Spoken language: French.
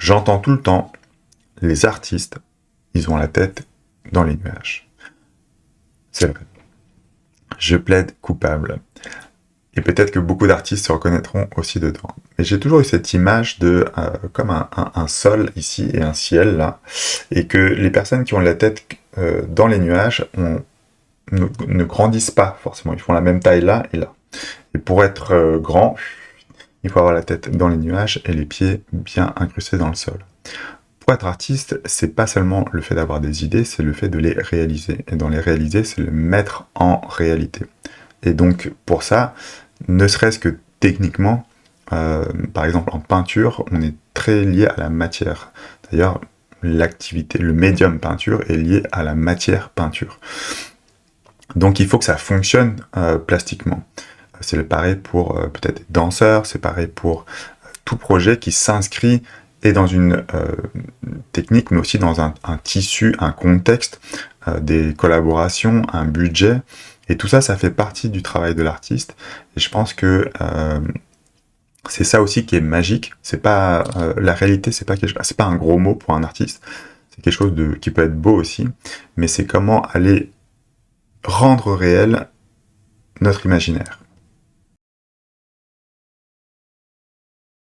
J'entends tout le temps, les artistes, ils ont la tête dans les nuages. C'est vrai. Je plaide coupable. Et peut-être que beaucoup d'artistes se reconnaîtront aussi dedans. Mais j'ai toujours eu cette image de comme un sol ici et un ciel là, et que les personnes qui ont la tête dans les nuages ne grandissent pas forcément. Ils font la même taille là et là. Et pour être grand, il faut avoir la tête dans les nuages et les pieds bien incrustés dans le sol. Pour être artiste, c'est pas seulement le fait d'avoir des idées, c'est le fait de les réaliser. Et dans les réaliser, c'est le mettre en réalité. Et donc, pour ça, ne serait-ce que techniquement, par exemple en peinture, on est très lié à la matière. D'ailleurs, l'activité, le médium peinture est lié à la matière peinture. Donc il faut que ça fonctionne plastiquement. C'est pareil pour peut-être des danseurs, c'est pareil pour tout projet qui s'inscrit et dans une technique, mais aussi dans un tissu, un contexte, des collaborations, un budget. Et tout ça, ça fait partie du travail de l'artiste. Et je pense que c'est ça aussi qui est magique. C'est pas la réalité, c'est pas un gros mot pour un artiste. C'est quelque chose qui peut être beau aussi, mais c'est comment aller rendre réel notre imaginaire.